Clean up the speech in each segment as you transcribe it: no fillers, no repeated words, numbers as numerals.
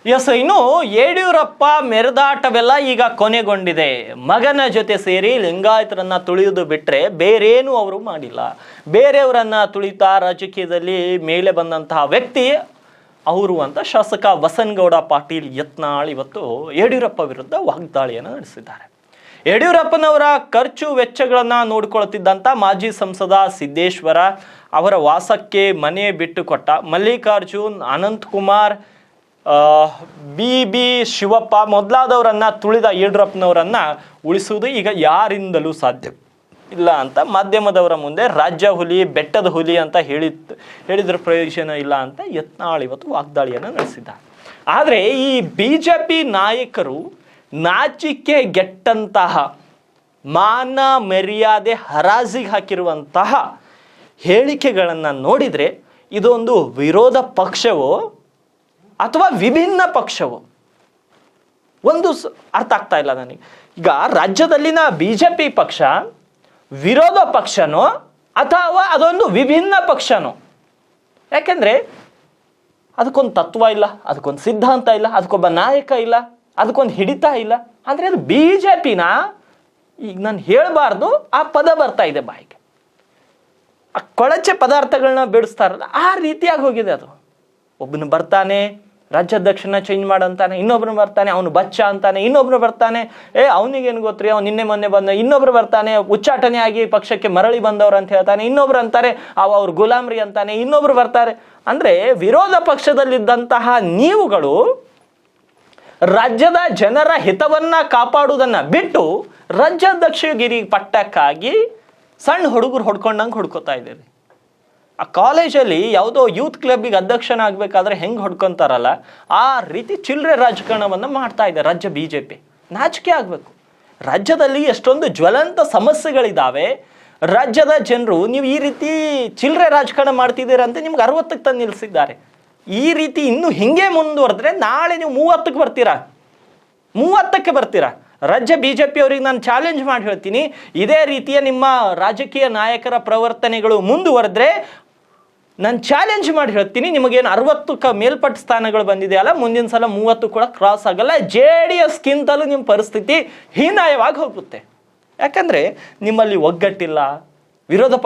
ಇನ್ನು ಯಡಿಯೂರಪ್ಪ ಮೆರೆದಾಟವೆಲ್ಲ ಈಗ ಕೊನೆಗೊಂಡಿದೆ. ಮಗನ ಜೊತೆ ಸೇರಿ ಲಿಂಗಾಯತರನ್ನ ತುಳಿಯುವುದು ಬಿಟ್ಟರೆ ಬೇರೇನು ಅವರು ಮಾಡಿಲ್ಲ. ಬೇರೆಯವರನ್ನ ತುಳಿತಾ ರಾಜಕೀಯದಲ್ಲಿ ಮೇಲೆ ಬಂದಂತಹ ವ್ಯಕ್ತಿ ಅವರು ಅಂತ ಶಾಸಕ ಬಸನಗೌಡ ಪಾಟೀಲ್ ಯತ್ನಾಳ್ ಇವತ್ತು ಯಡಿಯೂರಪ್ಪ ವಿರುದ್ಧ ವಾಗ್ದಾಳಿಯನ್ನು ನಡೆಸಿದ್ದಾರೆ. ಯಡಿಯೂರಪ್ಪನವರ ಖರ್ಚು ವೆಚ್ಚಗಳನ್ನು ನೋಡಿಕೊಳ್ತಿದ್ದಂಥ ಮಾಜಿ ಸಂಸದ ಸಿದ್ದೇಶ್ವರ, ಅವರ ವಾಸಕ್ಕೆ ಮನೆ ಬಿಟ್ಟು ಕೊಟ್ಟ ಮಲ್ಲಿಕಾರ್ಜುನ್, ಅನಂತಕುಮಾರ್, ಬಿ ಶಿವಪ್ಪ ಮೊದಲಾದವರನ್ನ ತುಳಿದ ಯಡಿಯೂರಪ್ಪನವರನ್ನ ಉಳಿಸುವುದು ಈಗ ಯಾರಿಂದಲೂ ಸಾಧ್ಯ ಇಲ್ಲ ಅಂತ ಮಾಧ್ಯಮದವರ ಮುಂದೆ ರಾಜ್ಯ ಹುಲಿ, ಬೆಟ್ಟದ ಹುಲಿ ಅಂತ ಹೇಳಿದ್ರ ಪ್ರಯೋಜನ ಇಲ್ಲ ಅಂತ ಯತ್ನಾಳ್ ಇವತ್ತು ವಾಗ್ದಾಳಿಯನ್ನು ನಡೆಸಿದ್ದಾರೆ. ಆದರೆ ಈ BJP ನಾಯಕರು ನಾಚಿಕೆ ಗೆಟ್ಟಂತಹ, ಮಾನ ಮರ್ಯಾದೆ ಹರಾಜಿಗೆ ಹಾಕಿರುವಂತಹ ಹೇಳಿಕೆಗಳನ್ನು ನೋಡಿದರೆ ಇದೊಂದು ವಿರೋಧ ಪಕ್ಷವೋ ಅಥವಾ ವಿಭಿನ್ನ ಪಕ್ಷವೋ ಒಂದು ಅರ್ಥ ಆಗ್ತಾ ಇಲ್ಲ ನನಗೆ. ಈಗ ರಾಜ್ಯದಲ್ಲಿನ BJP ಪಕ್ಷ ವಿರೋಧ ಪಕ್ಷನೋ ಅಥವಾ ಅದೊಂದು ವಿಭಿನ್ನ ಪಕ್ಷನೋ? ಯಾಕೆಂದರೆ ಅದಕ್ಕೊಂದು ತತ್ವ ಇಲ್ಲ, ಅದಕ್ಕೊಂದು ಸಿದ್ಧಾಂತ ಇಲ್ಲ, ಅದಕ್ಕೊಬ್ಬ ನಾಯಕ ಇಲ್ಲ, ಅದಕ್ಕೊಂದು ಹಿಡಿತ ಇಲ್ಲ. ಅಂದರೆ ಅದು BJPನ, ಈಗ ನಾನು ಹೇಳಬಾರ್ದು ಆ ಪದ ಬರ್ತಾ ಇದೆ ಬಾಯಿಗೆ, ಆ ಕೊಳಚೆ ಪದಾರ್ಥಗಳನ್ನ ಬಿಡಿಸ್ತಾರಲ್ಲ ಆ ರೀತಿಯಾಗಿ ಹೋಗಿದೆ ಅದು. ಒಬ್ಬನು ಬರ್ತಾನೆ ರಾಜ್ಯಾಧ್ಯಕ್ಷನ ಚೇಂಜ್ ಮಾಡಂತಾನೆ, ಇನ್ನೊಬ್ರು ಬರ್ತಾನೆ ಅವನು ಬಚ್ಚ ಅಂತಾನೆ, ಇನ್ನೊಬ್ರು ಬರ್ತಾನೆ ಅವನಿಗೇನು ಗೊತ್ತ್ರಿ ಅವ್ನು ನಿನ್ನೆ ಮೊನ್ನೆ ಬಂದ, ಇನ್ನೊಬ್ರು ಬರ್ತಾನೆ ಉಚ್ಚಾಟನೆ ಆಗಿ ಪಕ್ಷಕ್ಕೆ ಮರಳಿ ಬಂದವರು ಅಂತ ಹೇಳ್ತಾನೆ, ಇನ್ನೊಬ್ರು ಅಂತಾರೆ ಅವ್ರು ಗುಲಾಮ್ರಿ ಅಂತಾನೆ, ಇನ್ನೊಬ್ರು ಬರ್ತಾರೆ. ಅಂದರೆ ವಿರೋಧ ಪಕ್ಷದಲ್ಲಿದ್ದಂತಹ ನೀವುಗಳು ರಾಜ್ಯದ ಜನರ ಹಿತವನ್ನ ಕಾಪಾಡುವುದನ್ನ ಬಿಟ್ಟು ರಾಜ್ಯಾಧ್ಯಕ್ಷಗಿರಿ ಪಟ್ಟಕ್ಕಾಗಿ ಸಣ್ಣ ಹುಡುಗರು ಹೊಡ್ಕೊಂಡಂಗೆ ಹೊಡ್ಕೋತಾ ಇದ್ದೀರಿ. ಆ ಕಾಲೇಜಲ್ಲಿ ಯಾವುದೋ ಯೂತ್ ಕ್ಲಬ್ಬಿಗೆ ಅಧ್ಯಕ್ಷನಾಗಬೇಕಾದ್ರೆ ಹೆಂಗೆ ಹೊಡ್ಕೊತಾರಲ್ಲ ಆ ರೀತಿ ಚಿಲ್ಲರೆ ರಾಜಕಾರಣವನ್ನು ಮಾಡ್ತಾ ಇದೆ ರಾಜ್ಯ BJP. ನಾಚಿಕೆ ಆಗಬೇಕು. ರಾಜ್ಯದಲ್ಲಿ ಎಷ್ಟೊಂದು ಜ್ವಲಂತ ಸಮಸ್ಯೆಗಳಿದ್ದಾವೆ. ರಾಜ್ಯದ ಜನರು ನೀವು ಈ ರೀತಿ ಚಿಲ್ಲರೆ ರಾಜಕಾರಣ ಮಾಡ್ತಿದ್ದೀರ ಅಂತ ನಿಮ್ಗೆ 60ಕ್ಕೆ ತಂದು ನಿಲ್ಲಿಸಿದ್ದಾರೆ. ಈ ರೀತಿ ಇನ್ನೂ ಹಿಂಗೆ ಮುಂದುವರೆದ್ರೆ ನಾಳೆ ನೀವು 30ಕ್ಕೆ ಬರ್ತೀರಾ, 30ಕ್ಕೆ ಬರ್ತೀರಾ. ರಾಜ್ಯ BJP ಅವರಿಗೆ ನಾನು ಚಾಲೆಂಜ್ ಮಾಡಿ ಹೇಳ್ತೀನಿ, ಇದೇ ರೀತಿಯ ನಿಮ್ಮ ರಾಜಕೀಯ ನಾಯಕರ ಪ್ರವರ್ತನೆಗಳು ಮುಂದುವರೆದ್ರೆ ನಾನು ಚಾಲೆಂಜ್ ಮಾಡಿ ಹೇಳ್ತೀನಿ, ನಿಮಗೇನು 60ಕ್ಕೆ ಮೇಲ್ಪಟ್ಟ ಸ್ಥಾನಗಳು ಬಂದಿದೆಯಲ್ಲ, ಮುಂದಿನ ಸಲ 30 ಕೂಡ ಕ್ರಾಸ್ ಆಗಲ್ಲ. JDSಗಿಂತಲೂ ನಿಮ್ಮ ಪರಿಸ್ಥಿತಿ ಹೀನಾಯವಾಗಿ ಹೋಗುತ್ತೆ. ಯಾಕಂದರೆ ನಿಮ್ಮಲ್ಲಿ ಒಗ್ಗಟ್ಟಿಲ್ಲ. ವಿರೋಧ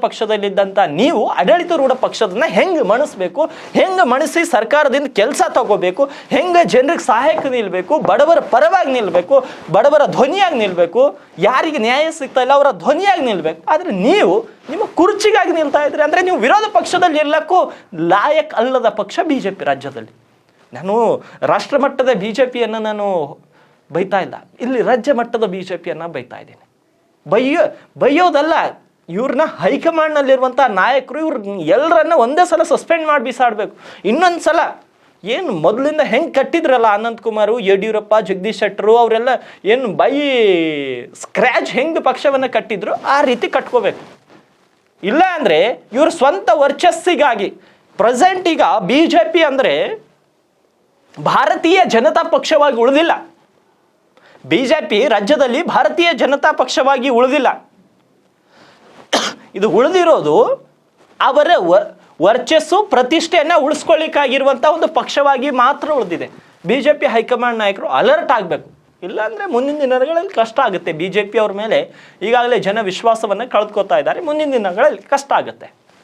ಪಕ್ಷದಲ್ಲಿದ್ದಂಥ ನೀವು ಆಡಳಿತಾರೂಢ ಪಕ್ಷದನ್ನ ಹೆಂಗೆ ಮಣಿಸ್ಬೇಕು, ಹೆಂಗೆ ಮಣಿಸಿ ಸರ್ಕಾರದಿಂದ ಕೆಲಸ ತಗೋಬೇಕು, ಹೆಂಗೆ ಜನರಿಗೆ ಸಹಾಯಕ್ಕೆ ನಿಲ್ಲಬೇಕು, ಬಡವರ ಪರವಾಗಿ ನಿಲ್ಲಬೇಕು, ಬಡವರ ಧ್ವನಿಯಾಗಿ ನಿಲ್ಲಬೇಕು, ಯಾರಿಗೆ ನ್ಯಾಯ ಸಿಗ್ತಾ ಇಲ್ಲ ಅವರ ಧ್ವನಿಯಾಗಿ ನಿಲ್ಲಬೇಕು. ಆದರೆ ನೀವು ನಿಮ್ಮ ಕುರ್ಚಿಗಾಗಿ ನಿಲ್ತಾ ಇದ್ರಿ. ಅಂದರೆ ನೀವು ವಿರೋಧ ಪಕ್ಷದಲ್ಲಿ ಎಲ್ಲಕ್ಕೂ ಲಾಯಕ್ ಅಲ್ಲದ ಪಕ್ಷ BJP ರಾಜ್ಯದಲ್ಲಿ. ನಾನು ರಾಷ್ಟ್ರ ಮಟ್ಟದ BJPಯನ್ನು ನಾನು ಬೈತಾ ಇಲ್ಲ, ಇಲ್ಲಿ ರಾಜ್ಯ ಮಟ್ಟದ BJPಯನ್ನು ಬೈತಾ ಇದ್ದೀನಿ. ಬೈಯೋದಲ್ಲ, ಇವ್ರನ್ನ ಹೈಕಮಾಂಡ್ನಲ್ಲಿರುವಂಥ ನಾಯಕರು ಇವ್ರ ಎಲ್ಲರನ್ನ ಒಂದೇ ಸಲ ಸಸ್ಪೆಂಡ್ ಮಾಡಿ ಬಿಸಾಡಬೇಕು. ಇನ್ನೊಂದು ಸಲ ಏನು ಮೊದಲಿಂದ ಹೆಂಗೆ ಕಟ್ಟಿದ್ರಲ್ಲ ಅನಂತಕುಮಾರು, ಯಡಿಯೂರಪ್ಪ, ಜಗದೀಶ್ ಶೆಟ್ಟರು ಅವರೆಲ್ಲ ಏನು ಸ್ಕ್ರ್ಯಾಚ್ ಹೆಂಗೆ ಪಕ್ಷವನ್ನು ಕಟ್ಟಿದ್ರು ಆ ರೀತಿ ಕಟ್ಕೋಬೇಕು. ಇಲ್ಲ ಅಂದರೆ ಇವ್ರ ಸ್ವಂತ ವರ್ಚಸ್ಸಿಗಾಗಿ ಪ್ರೆಸೆಂಟ್ ಈಗ BJP ಅಂದರೆ ಭಾರತೀಯ ಜನತಾ ಪಕ್ಷವಾಗಿ ಉಳಿದಿಲ್ಲ. BJP ರಾಜ್ಯದಲ್ಲಿ ಭಾರತೀಯ ಜನತಾ ಪಕ್ಷವಾಗಿ ಉಳಿದಿಲ್ಲ. ಇದು ಉಳಿದಿರೋದು ಅವರ ವರ್ಚಸ್ಸು ಪ್ರತಿಷ್ಠೆಯನ್ನು ಉಳಿಸ್ಕೊಳ್ಳಿಕ್ಕಾಗಿರುವಂಥ ಒಂದು ಪಕ್ಷವಾಗಿ ಮಾತ್ರ ಉಳಿದಿದೆ. BJP ಹೈಕಮಾಂಡ್ ನಾಯಕರು ಅಲರ್ಟ್ ಆಗಬೇಕು. ಇಲ್ಲಾಂದರೆ ಮುಂದಿನ ದಿನಗಳಲ್ಲಿ ಕಷ್ಟ ಆಗುತ್ತೆ. BJP ಅವ್ರ ಮೇಲೆ ಈಗಾಗಲೇ ಜನ ವಿಶ್ವಾಸವನ್ನು ಕಳೆದುಕೊತಾ ಇದ್ದಾರೆ. ಮುಂದಿನ ದಿನಗಳಲ್ಲಿ ಕಷ್ಟ ಆಗುತ್ತೆ.